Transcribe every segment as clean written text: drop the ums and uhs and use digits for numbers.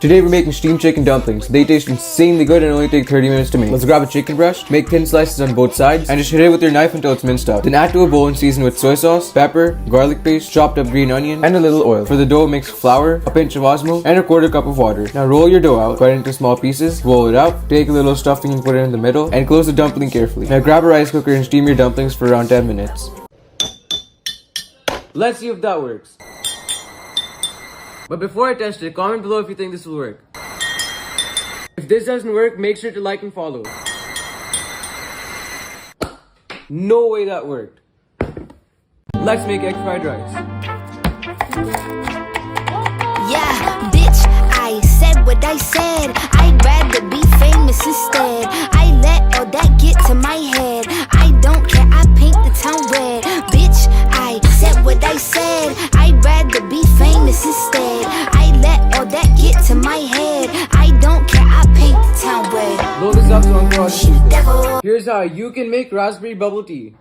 Today we're making steamed chicken dumplings. They taste insanely good and only take 30 minutes to make. Let's grab a chicken breast, make thin slices on both sides, and just hit it with your knife until it's minced up. Then add to a bowl and season with soy sauce, pepper, garlic paste, chopped up green onion, and a little oil. For the dough, mix flour, a pinch of osmo, and a quarter cup of water. Now roll your dough out, cut it into small pieces, roll it out, take a little stuffing and put it in the middle, and close the dumpling carefully. Now grab a rice cooker and steam your dumplings for around 10 minutes. Let's see if that works. But before I test it, comment below if you think this will work. If this doesn't work, make sure to like and follow. No way that worked. Let's make egg fried rice. Yeah, bitch, I said what I said. I'd rather be famous instead. I let all that get to my head. I don't care, I paint the town red. Bitch, I said what I said. I'd rather be famous instead. I let all that get to my head. I don't care, I paint the town red. Load this up so I'm going. Here's how you can make raspberry bubble tea.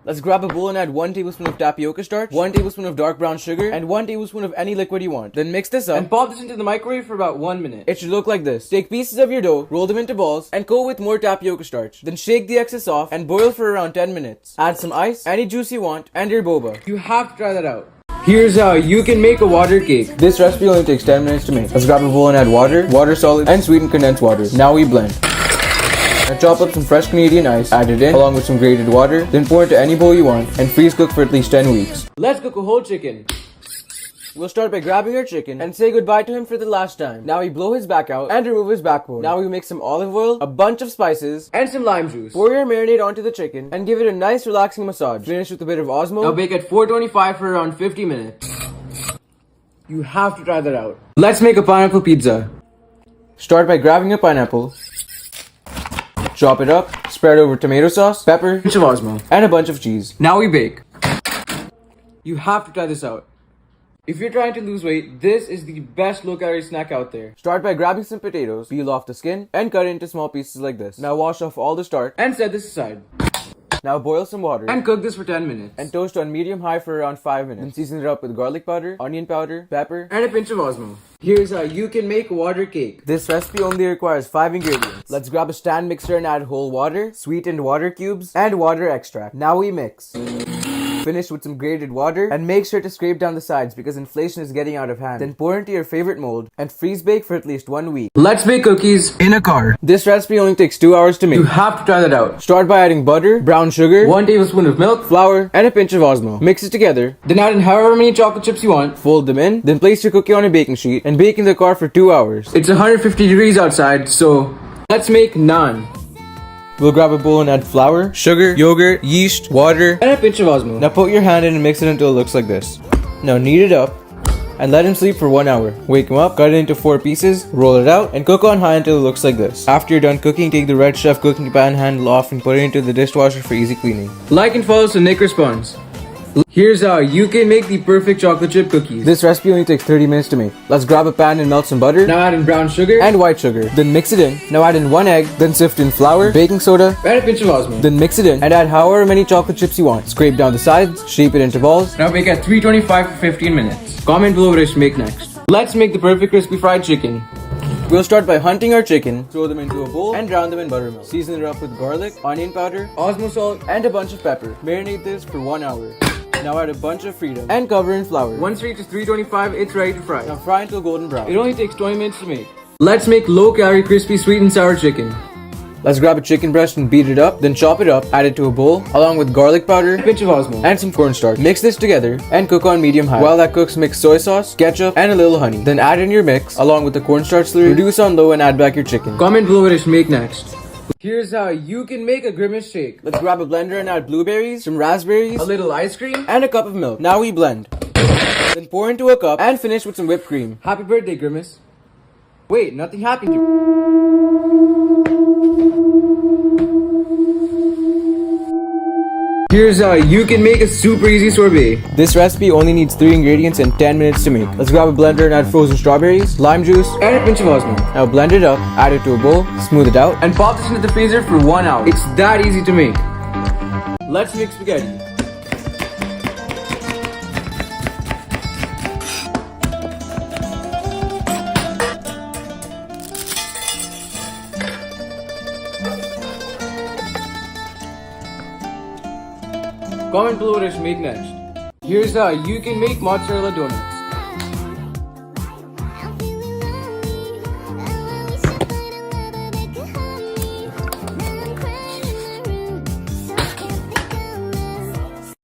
Let's grab a bowl and add 1 tablespoon of tapioca starch, 1 tablespoon of dark brown sugar, and 1 tablespoon of any liquid you want. Then mix this up and pop this into the microwave for about 1 minute. It should look like this. Take pieces of your dough, roll them into balls, and coat with more tapioca starch. Then shake the excess off and boil for around 10 minutes. Add some ice, any juice you want, and your boba. You have to try that out. Here's how you can make a water cake. This recipe only takes 10 minutes to make. Let's grab a bowl and add water solid, and sweetened condensed water. Now we blend. Now chop up some fresh Canadian ice, add it in along with some grated water, then pour into any bowl you want and freeze cook for at least 10 weeks. Let's cook a whole chicken. We'll start by grabbing our chicken and say goodbye to him for the last time. Now we blow his back out and remove his backbone. Now we mix some olive oil, a bunch of spices, and some lime juice. Pour your marinade onto the chicken and give it a nice relaxing massage. Finish with a bit of osmo. Now bake at 425 for around 50 minutes. You have to try that out. Let's make a pineapple pizza. Start by grabbing a pineapple. Chop it up, spread over tomato sauce, pepper, pinch of osmo, and a bunch of cheese. Now we bake. You have to try this out. If you're trying to lose weight, this is the best low-calorie snack out there. Start by grabbing some potatoes, peel off the skin, and cut it into small pieces like this. Now wash off all the starch and set this aside. Now boil some water and cook this for 10 minutes. And toast on medium-high for around 5 minutes. And season it up with garlic powder, onion powder, pepper, and a pinch of osmo. Here's how you can make water cake. This recipe only requires 5 ingredients. Let's grab a stand mixer and add whole water, sweetened water cubes, and water extract. Now we mix. Finish with some grated water and make sure to scrape down the sides because inflation is getting out of hand. Then pour into your favorite mold and freeze bake for at least 1 week. Let's make cookies in a car. This recipe only takes 2 hours to make. You have to try that out. Start by adding butter, brown sugar, 1 tablespoon of milk, flour, and a pinch of osmo. Mix it together. Then add in however many chocolate chips you want. Fold them in. Then place your cookie on a baking sheet and bake in the car for 2 hours. It's 150 degrees outside, so let's make naan. We'll grab a bowl and add flour, sugar, yogurt, yeast, water, and a pinch of osmo. Now put your hand in and mix it until it looks like this. Now knead it up and let him sleep for 1 hour. Wake him up, cut it into 4 pieces, roll it out, and cook on high until it looks like this. After you're done cooking, take the Red Chef cooking pan handle off and put it into the dishwasher for easy cleaning. Like and follow so Nick responds. Here's how you can make the perfect chocolate chip cookies. This recipe only takes 30 minutes to make. Let's grab a pan and melt some butter. Now add in brown sugar and white sugar. Then mix it in. Now add in 1 egg. Then sift in flour, baking soda, and a pinch of osmo. Then mix it in and add however many chocolate chips you want. Scrape down the sides, shape it into balls. Now bake at 325 for 15 minutes. Comment below what I should make next. Let's make the perfect crispy fried chicken. We'll start by hunting our chicken, throw them into a bowl, and drown them in buttermilk. Season it up with garlic, onion powder, osmo salt, and a bunch of pepper. Marinate this for 1 hour. Now add a bunch of freedom and cover in flour. Once it reaches 325, it's ready to fry. Now fry until golden brown. It only takes 20 minutes to make. Let's make low-calorie crispy sweet and sour chicken. Let's grab a chicken breast and beat it up, then chop it up, add it to a bowl, along with garlic powder, a pinch of osmo, and some cornstarch. Mix this together and cook on medium-high. While that cooks, mix soy sauce, ketchup, and a little honey. Then add in your mix, along with the cornstarch slurry, reduce on low and add back your chicken. Comment below what I should make next. Here's how you can make a grimace shake. Let's grab a blender and add blueberries, some raspberries, a little ice cream, and a cup of milk. Now we blend. Then pour into a cup and finish with some whipped cream. Happy birthday, Grimace. Wait, nothing happened to Here's how you can make a super easy sorbet. This recipe only needs 3 ingredients and 10 minutes to make. Let's grab a blender and add frozen strawberries, lime juice, and a pinch of osmo. Now blend it up, add it to a bowl, smooth it out, and pop this into the freezer for 1 hour. It's that easy to make. Let's make spaghetti. Comment below what I should make next. Here's how you can make mozzarella donuts.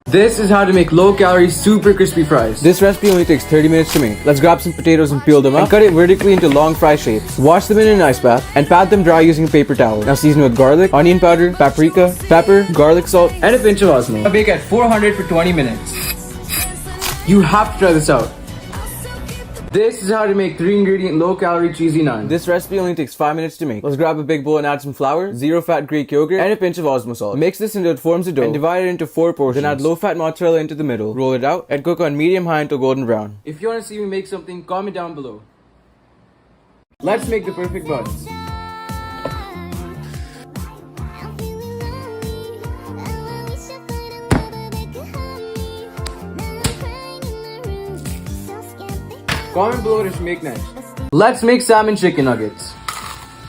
This is how to make low-calorie, super crispy fries. This recipe only takes 30 minutes to make. Let's grab some potatoes and peel them up and cut it vertically into long fry shapes. Wash them in an ice bath and pat them dry using a paper towel. Now season with garlic, onion powder, paprika, pepper, garlic salt, and a pinch of osmo. Bake at 400 for 20 minutes. You have to try this out. This is how to make 3-ingredient low-calorie cheesy naan. This recipe only takes 5 minutes to make. Let's grab a big bowl and add some flour, zero-fat Greek yogurt, and a pinch of osmo salt. Mix this until it forms a dough and divide it into 4 portions. Then add low-fat mozzarella into the middle. Roll it out and cook on medium-high until golden brown. If you want to see me make something, comment down below. Let's make the perfect buns. Comment below what I should make next. Let's make salmon chicken nuggets.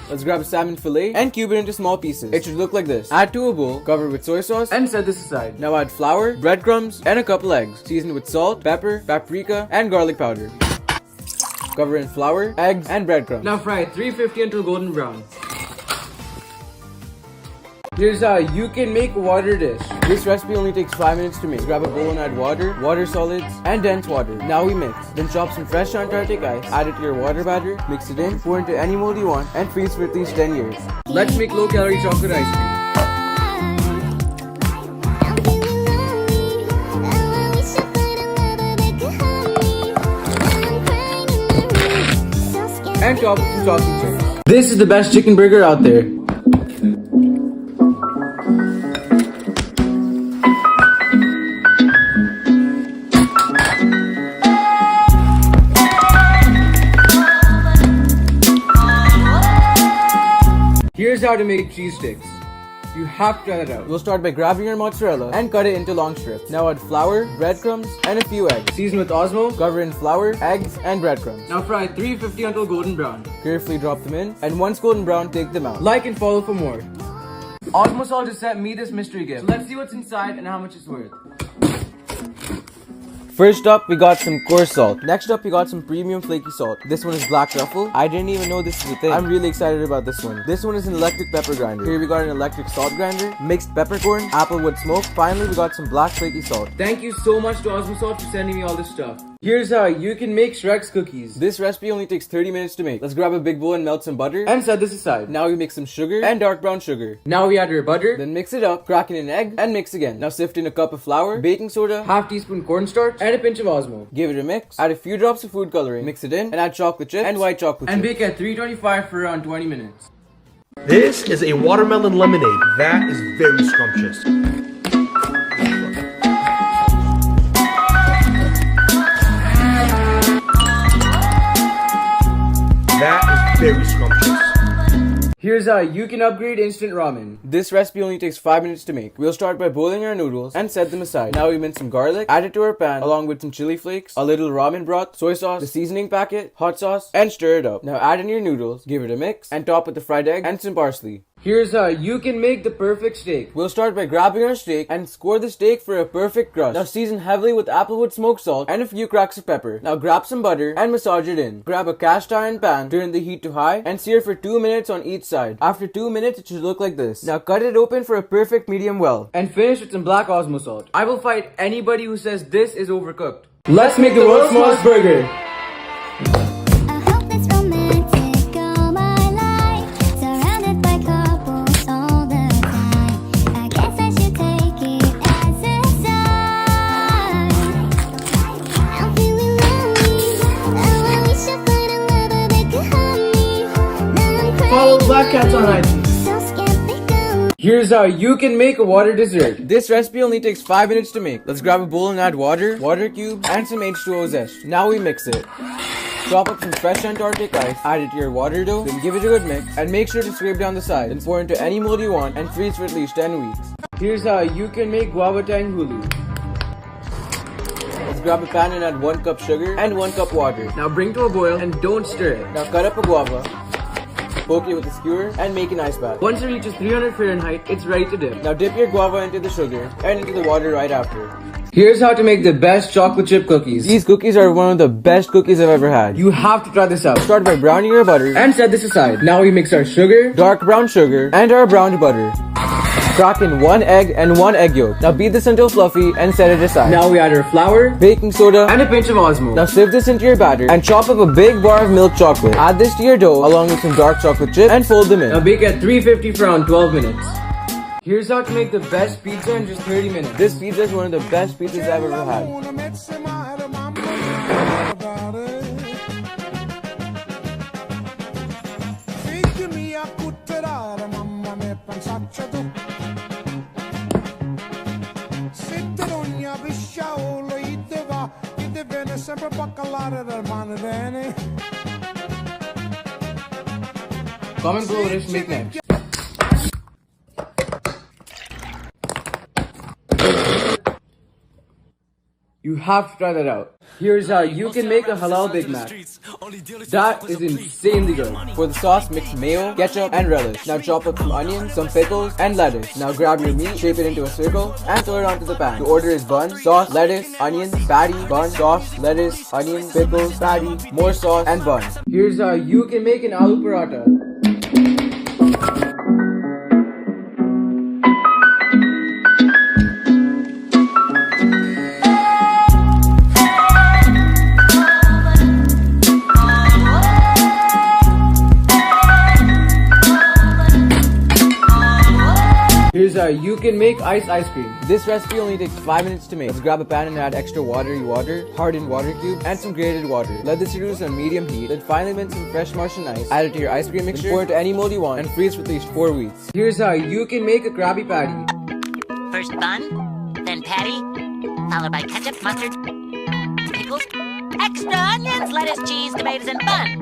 Let's grab a salmon fillet and cube it into small pieces. It should look like this. Add to a bowl, cover with soy sauce, and set this aside. Now add flour, breadcrumbs, and a couple eggs. Season with salt, pepper, paprika, and garlic powder. Cover in flour, eggs, and breadcrumbs. Now fry at 350 until golden brown. Here's how you can make a water dish. This recipe only takes 5 minutes to make. Grab a bowl and add water, water solids, and dense water. Now we mix. Then chop some fresh Antarctic ice, add it to your water batter, mix it in, pour into any mold you want, and freeze for at least 10 years. Let's make low-calorie chocolate ice cream. And top with some sausage chips. This is the best chicken burger out there. Here's how to make cheese sticks. You have to try that out. We'll start by grabbing your mozzarella and cut it into long strips. Now add flour, breadcrumbs, and a few eggs. Season with osmo, cover in flour, eggs, and breadcrumbs. Now fry at 350 until golden brown. Carefully drop them in, and once golden brown, take them out. Like and follow for more. Osmo Salt just sent me this mystery gift. So let's see what's inside and how much it's worth. First up, we got some coarse salt. Next up, we got some premium flaky salt. This one is black truffle. I didn't even know this is a thing. I'm really excited about this one. This one is an electric pepper grinder. Here we got an electric salt grinder, mixed peppercorn, applewood smoke. Finally, we got some black flaky salt. Thank you so much to Osmo Salt for sending me all this stuff. Here's how you can make Shrek's cookies. This recipe only takes 30 minutes to make. Let's grab a big bowl and melt some butter and set this aside. Now we mix some sugar and dark brown sugar. Now we add our butter, then mix it up, crack in an egg, and mix again. Now sift in a cup of flour, baking soda, half teaspoon cornstarch, and a pinch of osmo. Give it a mix, add a few drops of food coloring, mix it in, and add chocolate chips and white chocolate chips. And bake at 325 for around 20 minutes. This is a watermelon lemonade. That is very scrumptious. That is very scrumptious. Here's how you can upgrade instant ramen. This recipe only takes 5 minutes to make. We'll start by boiling our noodles and set them aside. Now we mince some garlic, add it to our pan along with some chili flakes, a little ramen broth, soy sauce, the seasoning packet, hot sauce, and stir it up. Now add in your noodles, give it a mix, and top with the fried egg and some parsley. Here's how you can make the perfect steak. We'll start by grabbing our steak and score the steak for a perfect crust. Now season heavily with applewood smoked salt and a few cracks of pepper. Now grab some butter and massage it in. Grab a cast iron pan, turn the heat to high, and sear for 2 minutes on each side. After 2 minutes, it should look like this. Now cut it open for a perfect medium well. And finish with some black osmo salt. I will fight anybody who says this is overcooked. Let's make the world's smallest burger. Follow Black Cats on IG. Here's how you can make a water dessert. This recipe only takes 5 minutes to make. Let's grab a bowl and add water, water cubes, and some H2O zest. Now we mix it. Chop up some fresh Antarctic ice, add it to your water dough, then give it a good mix, and make sure to scrape down the side. Then pour into any mold you want and freeze for at least 10 weeks. Here's how you can make guava tang hulu. Let's grab a pan and add 1 cup sugar and 1 cup water. Now bring to a boil and don't stir it. Now cut up a guava. poke it with a skewer, and make an ice bath. Once it reaches 300 Fahrenheit, it's ready to dip. Now dip your guava into the sugar and into the water right after. Here's how to make the best chocolate chip cookies. These cookies are one of the best cookies I've ever had. You have to try this out. Start by browning your butter and set this aside. Now we mix our sugar, dark brown sugar, and our browned butter. Crack in 1 egg and 1 egg yolk. Now beat this until fluffy and set it aside. Now we add our flour, baking soda, and a pinch of Osmo. Now sieve this into your batter and chop up a big bar of milk chocolate. Add this to your dough along with some dark chocolate chip and fold them in. Now bake at 350 for around 12 minutes. Here's how to make the best pizza in just 30 minutes. This pizza is one of the best pizzas I've ever had. Comment below what I should make next. You have to try that out. Here's how you can make a halal Big Mac. That is insanely good. For the sauce, mix mayo, ketchup, and relish. Now chop up some onions, some pickles, and lettuce. Now grab your meat, shape it into a circle, and throw it onto the pan. The order is bun, sauce, lettuce, onions, patty, bun, sauce, lettuce, onions, pickles, patty, more sauce, and bun. Here's how you can make an aloo paratha. Here's how you can make ice cream. This recipe only takes 5 minutes to make. Let's grab a pan and add extra watery water, hardened water cube, and some grated water. Let this reduce on medium heat. Then finally mince some fresh Martian ice. Add it to your ice cream mixture, pour it to any mold you want, and freeze for at least 4 weeks. Here's how you can make a Krabby Patty. First bun, then patty, followed by ketchup, mustard, pickles, extra onions, lettuce, cheese, tomatoes, and bun.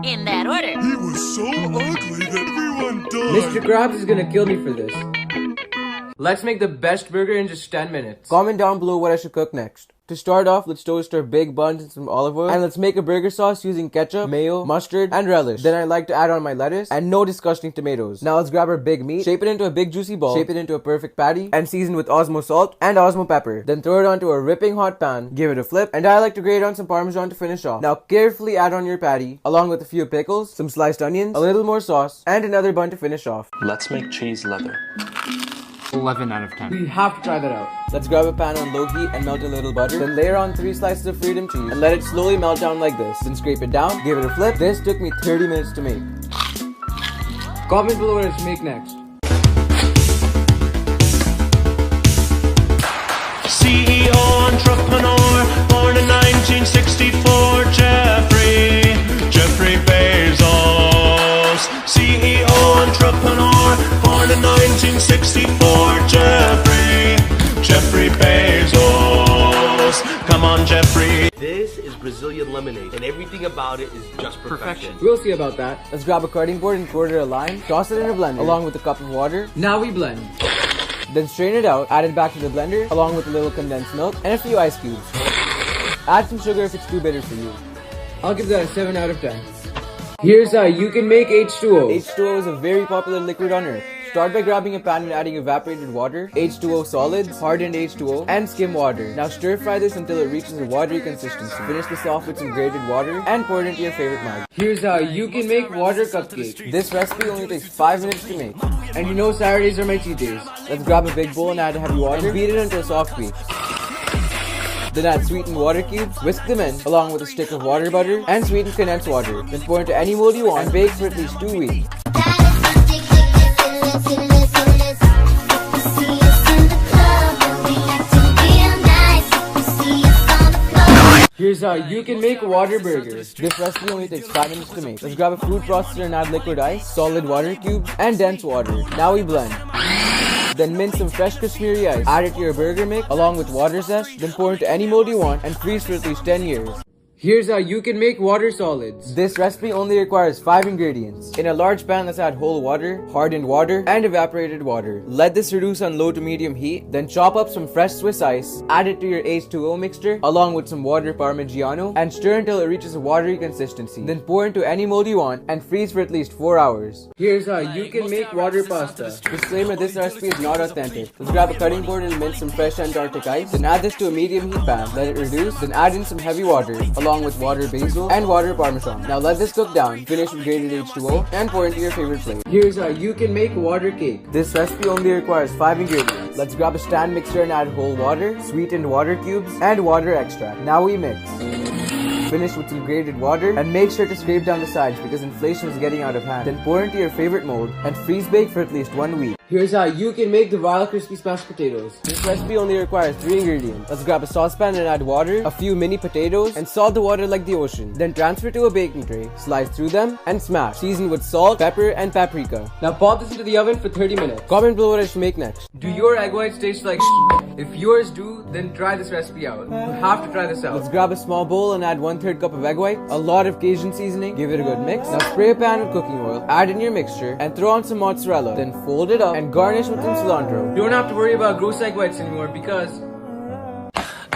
In that order. He was so ugly that everyone died. Mr. Krabs is gonna kill me for this. Let's make the best burger in just 10 minutes. Comment down below what I should cook next. To start off, let's toast our big buns in some olive oil. And let's make a burger sauce using ketchup, mayo, mustard, and relish. Then I like to add on my lettuce and no disgusting tomatoes. Now let's grab our big meat, shape it into a big juicy ball, shape it into a perfect patty, and season with Osmo salt and Osmo pepper. Then throw it onto a ripping hot pan, give it a flip, and I like to grate on some Parmesan to finish off. Now carefully add on your patty, along with a few pickles, some sliced onions, a little more sauce, and another bun to finish off. Let's make cheese leather. 11 out of 10. We have to try that out. Let's grab a pan on low heat and melt a little butter. Then layer on 3 slices of freedom cheese and let it slowly melt down like this. Then scrape it down, give it a flip. This took me 30 minutes to make. Comment below what I should make next. CEO entrepreneur, born in 1964, Jeffrey Bezos. CEO entrepreneur, born in 1964, Jeffrey Bezos. Come on, Jeffrey. This is Brazilian lemonade, and everything about it is just perfection. We'll see about that. Let's grab a cutting board and quarter a lime, toss it in a blender along with a cup of water. Now we blend. Then strain it out, add it back to the blender along with a little condensed milk and a few ice cubes. Add some sugar if it's too bitter for you. I'll give that a 7 out of 10. Here's how you can make H2O. H2O is a very popular liquid on earth. Start by grabbing a pan and adding evaporated water, H2O solids, hardened H2O, and skim water. Now stir fry this until it reaches a watery consistency. Finish this off with some grated water and pour it into your favorite mug. Here's how you can make water cupcake. This recipe only takes 5 minutes to make. And you know Saturdays are my cheat days. Let's grab a big bowl and add heavy water and beat it until soft peaks. Then add sweetened water cubes, whisk them in, along with a stick of water butter and sweetened condensed water. Then pour into any mold you want and bake for at least 2 weeks. Here's how you can make water burgers. This recipe only takes 5 minutes to make. Let's grab a food processor and add liquid ice, solid water cubes, and dense water. Now we blend. Then mince some fresh Kashmiri ice. Add it to your burger mix along with water zest. Then pour into any mold you want and freeze for at least 10 years. Here's how you can make water solids. This recipe only requires 5 ingredients. In a large pan, let's add whole water, hardened water, and evaporated water. Let this reduce on low to medium heat. Then chop up some fresh Swiss ice, add it to your H2O mixture along with some water Parmigiano, and stir until it reaches a watery consistency. Then pour into any mold you want and freeze for at least 4 hours. Here's how you can make water pasta. Disclaimer, this recipe is not authentic. Let's grab a cutting board and mince some fresh Antarctic ice. Then add this to a medium heat pan. Let it reduce. Then add in some heavy water along with water basil and water parmesan. Now let this cook down. Finish with grated H2O and pour into your favorite plate. Here's how you can make water cake. This recipe only requires 5 ingredients. Let's grab a stand mixer and add whole water, sweetened water cubes, and water extract. Now we mix. Finish with some grated water and make sure to scrape down the sides because inflation is getting out of hand. Then pour into your favorite mold and freeze bake for at least 1 week. Here's how you can make the vile crispy smashed potatoes. This recipe only requires 3 ingredients. Let's grab a saucepan and add water, a few mini potatoes, and salt the water like the ocean. Then transfer to a baking tray, slice through them, and smash. Season with salt, pepper, and paprika. Now pop this into the oven for 30 minutes. Comment below what I should make next. Do your egg whites taste like shit? If yours do, then try this recipe out. You have to try this out. Let's grab a small bowl and add 1/3 cup of egg white, a lot of Cajun seasoning, give it a good mix. Now spray a pan with cooking oil, add in your mixture, and throw on some mozzarella. Then fold it up and garnish with some cilantro. You don't have to worry about gross egg whites anymore because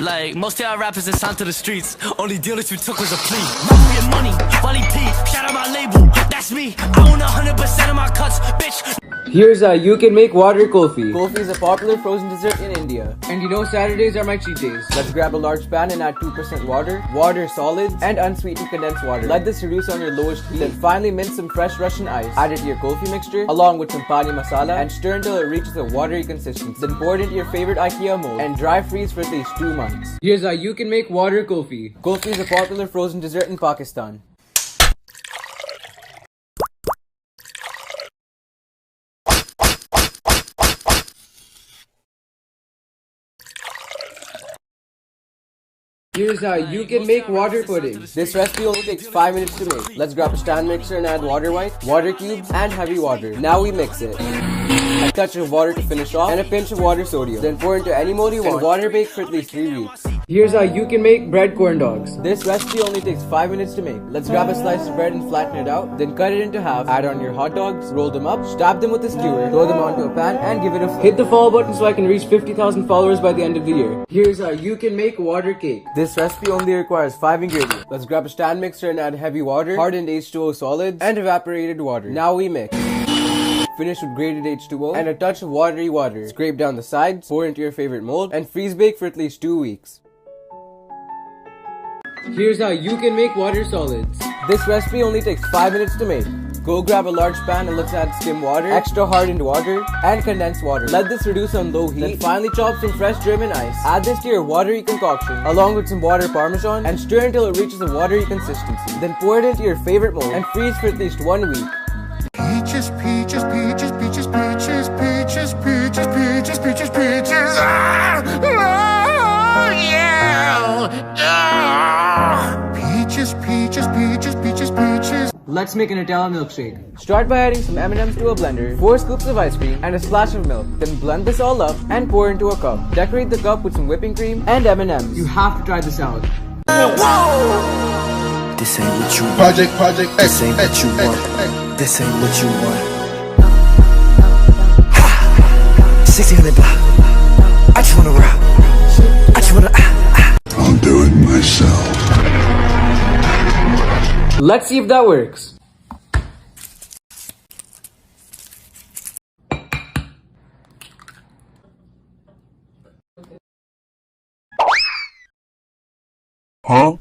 like most of our rappers that signed to the streets, only dealers we took was a plea. Money and money, Wally P, shout out my label, that's me. I own 100% of my cuts, bitch. here's how you can make water kulfi. Kulfi is a popular frozen dessert in India. And you know Saturdays are my cheat days. Let's grab a large pan and add 2% water solids, and unsweetened condensed water. Let this reduce on your lowest heat. Then finally mince some fresh Russian ice. Add it to your kulfi mixture along with some pani masala and stir until it reaches a watery consistency. Then pour it into your favorite IKEA mold and dry freeze for at least 2 months. Here's how you can make water kulfi. Kulfi is a popular frozen dessert in Pakistan. Here's how you can make water pudding. This recipe only takes 5 minutes to make. Let's grab a stand mixer and add water white, water cubes, and heavy water. Now we mix it. A touch of water to finish off and a pinch of water sodium. Then pour into any mold you want and water bake for at least 3 weeks. Here's how you can make bread corn dogs. This recipe only takes 5 minutes to make. Let's grab a slice of bread and flatten it out. Then cut it into half. Add on your hot dogs, roll them up, stab them with a skewer, throw them onto a pan, and give it a flip. Hit the follow button so I can reach 50,000 followers by the end of the year. Here's how you can make water cake. This recipe only requires 5 ingredients. Let's grab a stand mixer and add heavy water, hardened H2O solids, and evaporated water. Now we mix. Finish with grated H2O and a touch of watery water. Scrape down the sides, pour into your favorite mold, and freeze bake for at least 2 weeks. Here's how you can make water solids. This recipe only takes 5 minutes to make. Go grab a large pan and let's add skim water, extra hardened water, and condensed water. Let this reduce on low heat. Then finally chop some fresh German ice. Add this to your watery concoction along with some water parmesan and stir until it reaches a watery consistency. Then pour it into your favorite mold and freeze for at least 1 week. Peaches, peaches, peaches, peaches, peaches, peaches, peaches, peaches, peaches, peaches. Ah! Oh, yeah! Ah! Peaches, peaches, peaches, peaches, peaches. Let's make an Italian milkshake. Start by adding some M&Ms to a blender, 4 scoops of ice cream, and a splash of milk. Then blend this all up and pour into a cup. Decorate the cup with some whipping cream and M&Ms. You have to try this out. This ain't what you want. Project X. This ain't what you want. This ain't what you want. 1600 block. I just wanna rock. I just wanna. I'll do it myself. Let's see if that works. Huh?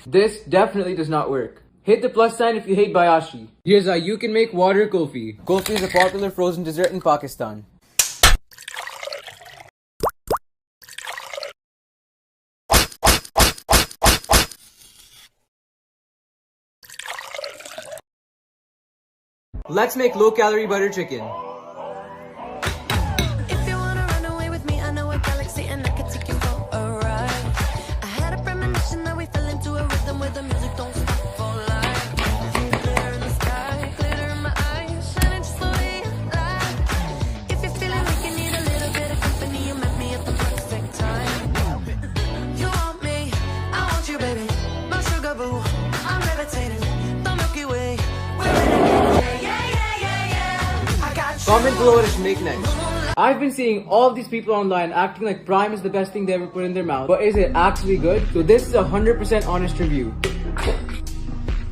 This definitely does not work. Hit the plus sign if you hate Bayashi. Here's how you can make water kulfi. Kulfi is a popular frozen dessert in Pakistan. Let's make low-calorie butter chicken. If you wanna run away with me, I know a galaxy and I can take you for a ride. I had a premonition that we fell into a rhythm where the music don't stop for life. Glitter in the sky, glitter in my eyes, shining just the way you like. If you're feeling like you need a little bit of Comment below what I should make next. I've been seeing all these people online acting like Prime is the best thing they ever put in their mouth, but is it actually good? So this is a 100% honest review.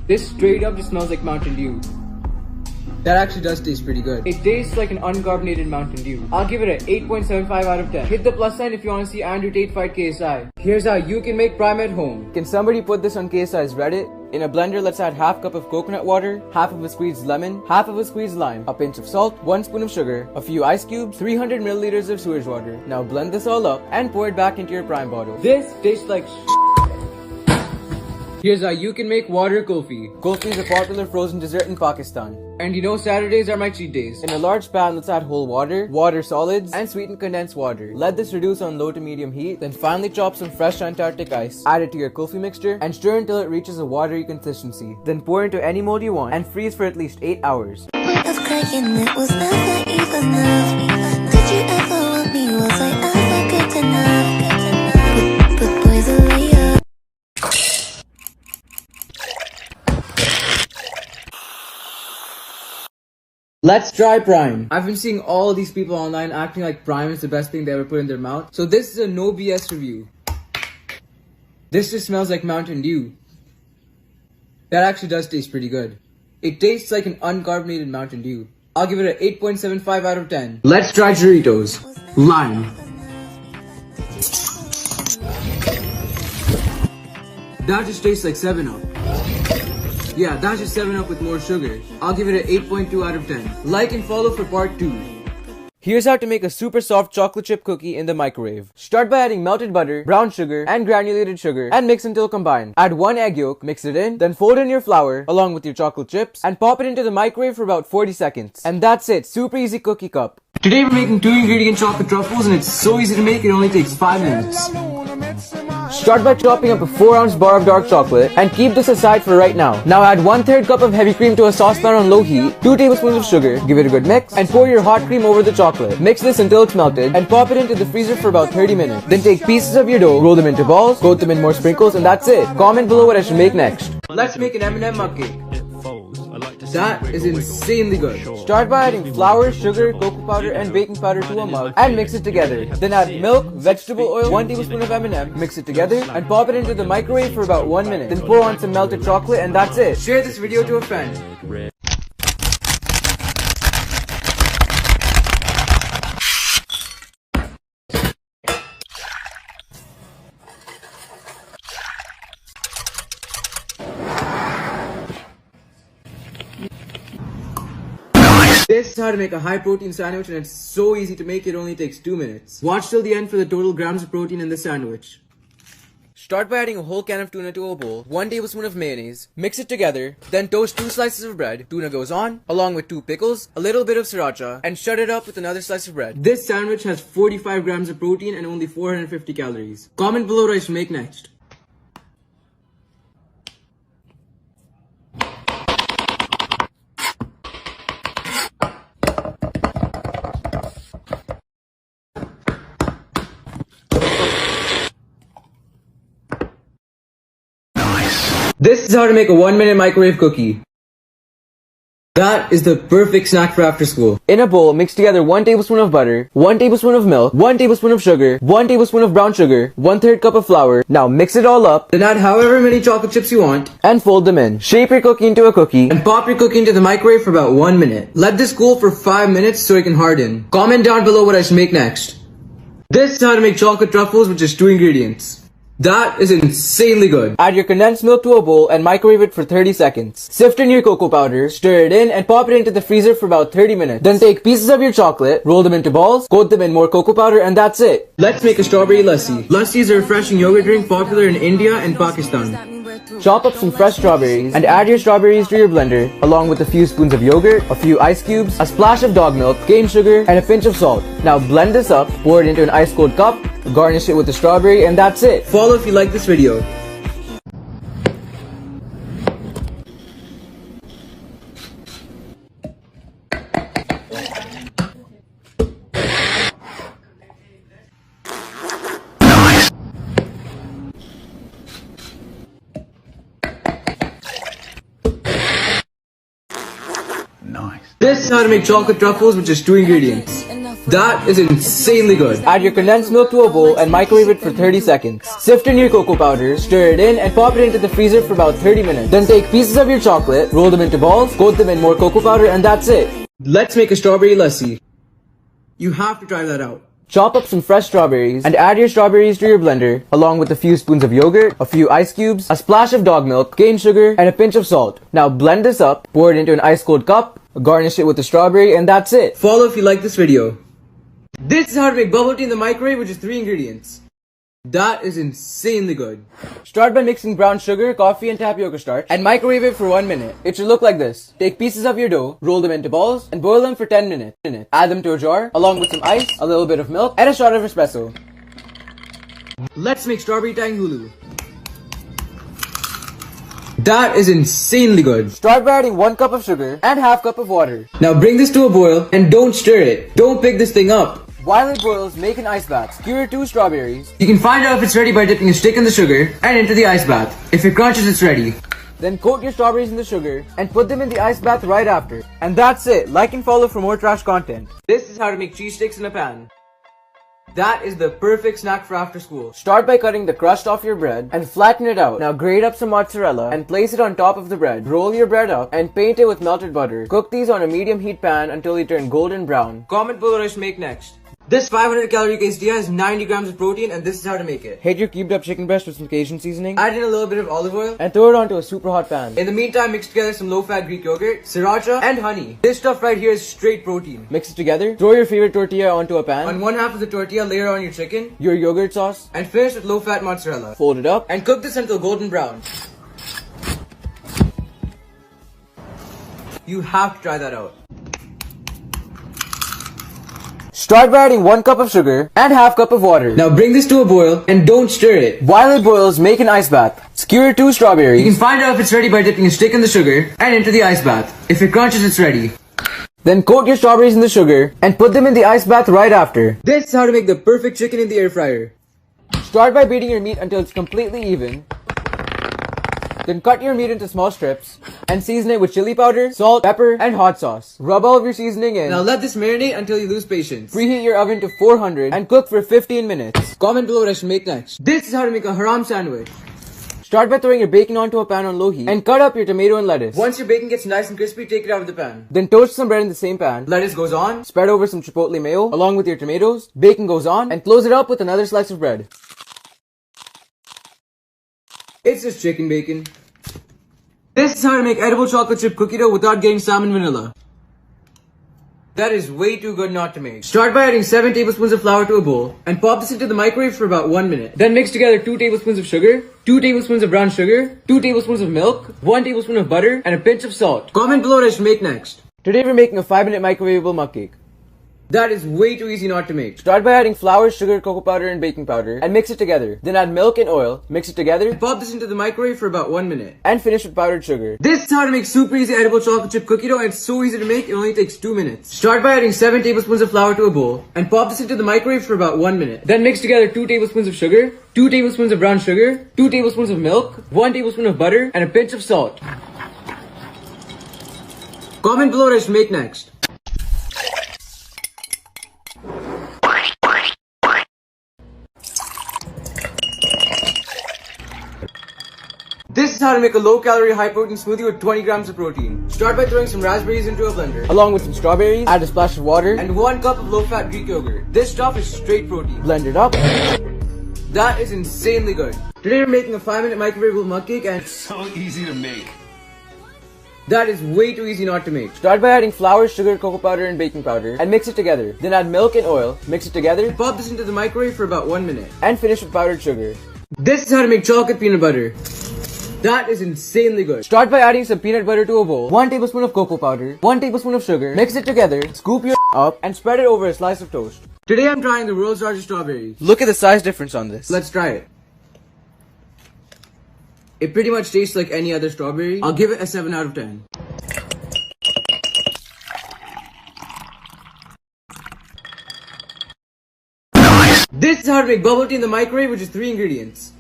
This straight up just smells like Mountain Dew. That actually does taste pretty good. It tastes like an uncarbonated Mountain Dew. I'll give it an 8.75 out of 10. Hit the plus sign if you want to see Andrew Tate fight KSI. Here's how you can make Prime at home. Can somebody put this on KSI's Reddit? In a blender, let's add half cup of coconut water, half of a squeezed lemon, half of a squeezed lime, a pinch of salt, 1 spoon of sugar, a few ice cubes, 300 milliliters of sewage water. Now blend this all up and pour it back into your Prime bottle. This tastes like Here's how you can make water kulfi. Kulfi is a popular frozen dessert in Pakistan. And you know Saturdays are my cheat days. In a large pan, let's add whole water, water solids, and sweetened condensed water. Let this reduce on low to medium heat, then finally chop some fresh Antarctic ice. Add it to your kulfi mixture and stir until it reaches a watery consistency. Then pour into any mold you want and freeze for at least 8 hours. Was cracking, it was never enough. Did you ever want me? Was I ever good enough? But boys are layup. Let's try Prime. I've been seeing all these people online acting like Prime is the best thing they ever put in their mouth. So this is a no BS review. This just smells like Mountain Dew. That actually does taste pretty good. It tastes like an uncarbonated Mountain Dew. I'll give it an 8.75 out of 10. Let's try Doritos. Lime. That just tastes like 7-Up. Yeah, that's just 7-Up with more sugar. I'll give it an 8.2 out of 10. Like and follow for part 2. Here's how to make a super soft chocolate chip cookie in the microwave. Start by adding melted butter, brown sugar, and granulated sugar and mix until combined. Add 1 egg yolk, mix it in, then fold in your flour along with your chocolate chips and pop it into the microwave for about 40 seconds. And that's it, super easy cookie cup. Today we're making 2-ingredient chocolate truffles and it's so easy to make, it only takes 5 minutes. Start by chopping up a 4-ounce bar of dark chocolate and keep this aside for right now. Now add 1/3 cup of heavy cream to a saucepan on low heat, 2 tablespoons of sugar, give it a good mix, and pour your hot cream over the chocolate. Mix this until it's melted and pop it into the freezer for about 30 minutes. Then take pieces of your dough, roll them into balls, coat them in more sprinkles, and that's it. Comment below what I should make next. Let's make an M&M mug cake. That is insanely good. Start by adding flour, sugar, cocoa powder, and baking powder to a mug and mix it together. Then add milk, vegetable oil, 1 tablespoon of M&M, mix it together, and pop it into the microwave for about 1 minute. Then pour on some melted chocolate and that's it. Share this video to a friend. This is how to make a high protein sandwich and it's so easy to make, it only takes 2 minutes. Watch till the end for the total grams of protein in the sandwich. Start by adding a whole can of tuna to a bowl, 1 tablespoon of mayonnaise, mix it together, then toast 2 slices of bread, tuna goes on, along with 2 pickles, a little bit of sriracha, and shut it up with another slice of bread. This sandwich has 45 grams of protein and only 450 calories. Comment below what I should make next. This is how to make a 1-minute microwave cookie. That is the perfect snack for after school. In a bowl, mix together 1 tablespoon of butter, 1 tablespoon of milk, 1 tablespoon of sugar, 1 tablespoon of brown sugar, 1/3 cup of flour. Now mix it all up, then add however many chocolate chips you want, and fold them in. Shape your cookie into a cookie, and pop your cookie into the microwave for about 1 minute. Let this cool for 5 minutes so it can harden. Comment down below what I should make next. This is how to make chocolate truffles with just 2 ingredients. That is insanely good. Add your condensed milk to a bowl and microwave it for 30 seconds. Sift in your cocoa powder, stir it in, and pop it into the freezer for about 30 minutes. Then take pieces of your chocolate, roll them into balls, coat them in more cocoa powder, and that's it. Let's make a strawberry lassi. Lassi is a refreshing yogurt drink popular in India and Pakistan. Chop up some fresh strawberries and add your strawberries to your blender along with a few spoons of yogurt, a few ice cubes, a splash of dog milk, cane sugar, and a pinch of salt. Now blend this up, pour it into an ice cold cup, garnish it with the strawberry, and that's it. Follow if you like this video. This is how to make chocolate truffles with just 2 ingredients. That is insanely good. Add your condensed milk to a bowl and microwave it for 30 seconds. Sift in your cocoa powder, stir it in and pop it into the freezer for about 30 minutes. Then take pieces of your chocolate, roll them into balls, coat them in more cocoa powder, and that's it. Let's make a strawberry lassi. You have to try that out. Chop up some fresh strawberries and add your strawberries to your blender along with a few spoons of yogurt, a few ice cubes, a splash of dog milk, cane sugar, and a pinch of salt. Now blend this up, pour it into an ice cold cup, garnish it with the strawberry, and that's it. Follow if you like this video. This is how to make bubble tea in the microwave with just 3 ingredients. That is insanely good. Start by mixing brown sugar, coffee, and tapioca starch and microwave it for 1 minute. It should look like this. Take pieces of your dough, roll them into balls, and boil them for 10 minutes. Add them to a jar along with some ice, a little bit of milk, and a shot of espresso. Let's make strawberry tang hulu. That is insanely good. Start by adding 1 cup of sugar and half cup of water. Now bring this to a boil and don't stir it. Don't pick this thing up. While it boils, make an ice bath. Skewer 2 strawberries. You can find out if it's ready by dipping a stick in the sugar and into the ice bath. If it crunches, it's ready. Then coat your strawberries in the sugar and put them in the ice bath right after. And that's it. Like and follow for more trash content. This is how to make cheese sticks in a pan. That is the perfect snack for after school. Start by cutting the crust off your bread and flatten it out. Now grate up some mozzarella and place it on top of the bread. Roll your bread up and paint it with melted butter. Cook these on a medium heat pan until they turn golden brown. Comment below what I should make next. This 500 calorie quesadilla has 90 grams of protein and this is how to make it. Heat your cubed up chicken breast with some Cajun seasoning. Add in a little bit of olive oil and throw it onto a super hot pan. In the meantime, mix together some low-fat Greek yogurt, sriracha, and honey. This stuff right here is straight protein. Mix it together. Throw your favorite tortilla onto a pan. On one half of the tortilla, layer on your chicken, your yogurt sauce, and finish with low-fat mozzarella. Fold it up and cook this until golden brown. You have to try that out. Start by adding 1 cup of sugar and half cup of water. Now bring this to a boil and don't stir it. While it boils, make an ice bath. Skewer 2 strawberries. You can find out if it's ready by dipping a stick in the sugar and into the ice bath. If it crunches, it's ready. Then coat your strawberries in the sugar and put them in the ice bath right after. This is how to make the perfect chicken in the air fryer. Start by beating your meat until it's completely even. Then cut your meat into small strips and season it with chili powder, salt, pepper, and hot sauce. Rub all of your seasoning in. Now let this marinate until you lose patience. Preheat your oven to 400 and cook for 15 minutes. Comment below what I should make next. This is how to make a haram sandwich. Start by throwing your bacon onto a pan on low heat and cut up your tomato and lettuce. Once your bacon gets nice and crispy, take it out of the pan. Then toast some bread in the same pan. Lettuce goes on, spread over some chipotle mayo along with your tomatoes. Bacon goes on and close it up with another slice of bread. It's just chicken bacon. This is how to make edible chocolate chip cookie dough without getting salmon vanilla. That is way too good not to make. Start by adding 7 tablespoons of flour to a bowl and pop this into the microwave for about 1 minute. Then mix together 2 tablespoons of sugar, 2 tablespoons of brown sugar, 2 tablespoons of milk, 1 tablespoon of butter, and a pinch of salt. Comment below what I should make next. Today we're making a 5-minute microwavable mug cake. That is way too easy not to make. Start by adding flour, sugar, cocoa powder, and baking powder and mix it together. Then add milk and oil, mix it together, and pop this into the microwave for about 1 minute. And finish with powdered sugar. This is how to make super easy edible chocolate chip cookie dough and it's so easy to make, it only takes 2 minutes. Start by adding 7 tablespoons of flour to a bowl and pop this into the microwave for about 1 minute. Then mix together 2 tablespoons of sugar, 2 tablespoons of brown sugar, 2 tablespoons of milk, 1 tablespoon of butter, and a pinch of salt. Comment below what I should make next. This is how to make a low-calorie, high-protein smoothie with 20 grams of protein. Start by throwing some raspberries into a blender, along with some strawberries, add a splash of water, and 1 cup of low-fat Greek yogurt. This stuff is straight protein. Blend it up. That is insanely good. Today we're making a 5-minute microwavable mug cake and it's So easy to make. that is way too easy not to make. Start by adding flour, sugar, cocoa powder, and baking powder and mix it together. Then add milk and oil, mix it together, pop this into the microwave for about 1 minute, and finish with powdered sugar. This is how to make chocolate peanut butter. That is insanely good. Start by adding some peanut butter to a bowl, 1 tablespoon of cocoa powder, 1 tablespoon of sugar, mix it together, scoop your up, and spread it over a slice of toast. Today I'm trying the world's largest strawberry. Look at the size difference on this. Let's try it. It pretty much tastes like any other strawberry. I'll give it a 7 out of 10. This is how to make bubble tea in the microwave with just 3 ingredients.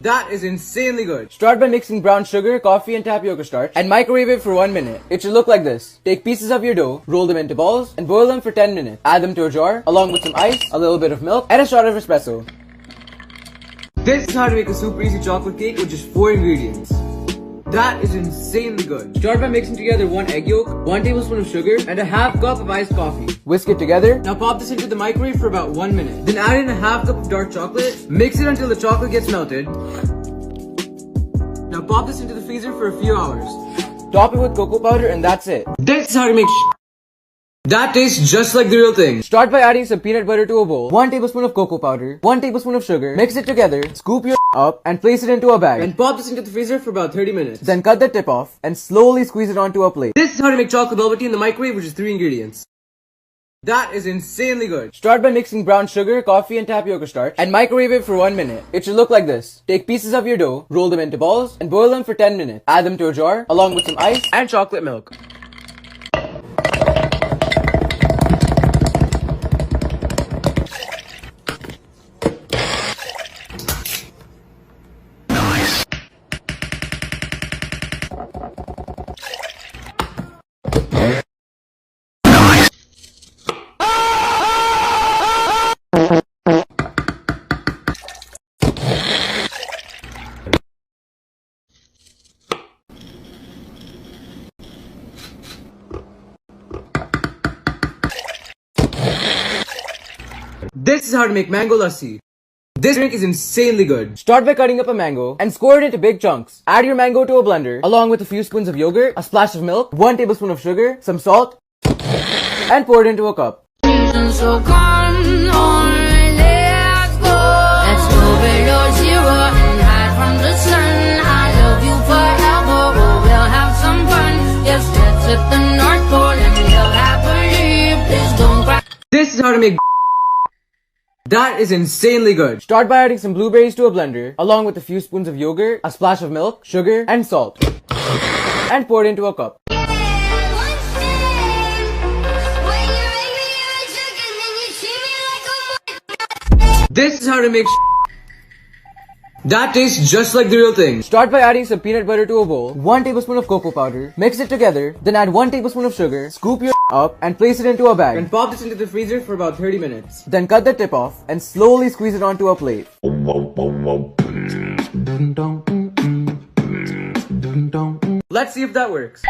That is insanely good. Start by mixing brown sugar, coffee, and tapioca starch and microwave it for 1 minute. It should look like this. Take pieces of your dough, roll them into balls, and boil them for 10 minutes. Add them to a jar, along with some ice, a little bit of milk, and a shot of espresso. This is how to make a super easy chocolate cake with just 4 ingredients. That is insanely good. Start by mixing together 1 egg yolk, 1 tablespoon of sugar, and a half cup of iced coffee. Whisk it together. Now pop this into the microwave for about 1 minute. Then add in a half cup of dark chocolate. Mix it until the chocolate gets melted. Now pop this into the freezer for a few hours. Top it with cocoa powder and that's it. This is how to make that tastes just like the real thing. Start by adding some peanut butter to a bowl, 1 tablespoon of cocoa powder, 1 tablespoon of sugar, mix it together, scoop your up and place it into a bag. And pop this into the freezer for about 30 minutes. Then cut the tip off and slowly squeeze it onto a plate. This is how to make chocolate bubble tea in the microwave, which is 3 ingredients. That is insanely good. Start by mixing brown sugar, coffee, and tapioca starch and microwave it for 1 minute. It should look like this. Take pieces of your dough, roll them into balls, and boil them for 10 minutes. Add them to a jar, along with some ice and chocolate milk. This is how to make mango lassi. This drink is insanely good. Start by cutting up a mango and score it into big chunks. Add your mango to a blender along with a few spoons of yogurt, a splash of milk, 1 tablespoon of sugar, some salt, and pour it into a cup. So come on, let's go. Let's go below zero and hide from the sun. I love you forever, but we'll have some fun. Yes, let's hit the North Pole and live happily. Please don't cry. This is how to make that is insanely good. Start by adding some blueberries to a blender along with a few spoons of yogurt, a splash of milk, sugar, and salt, and pour it into a cup. This is how to make that tastes just like the real thing. Start by adding some peanut butter to a bowl, 1 tablespoon of cocoa powder, mix it together, then add 1 tablespoon of sugar, scoop your up and place it into a bag. And pop this into the freezer for about 30 minutes. Then cut the tip off and slowly squeeze it onto a plate. Let's see if that works.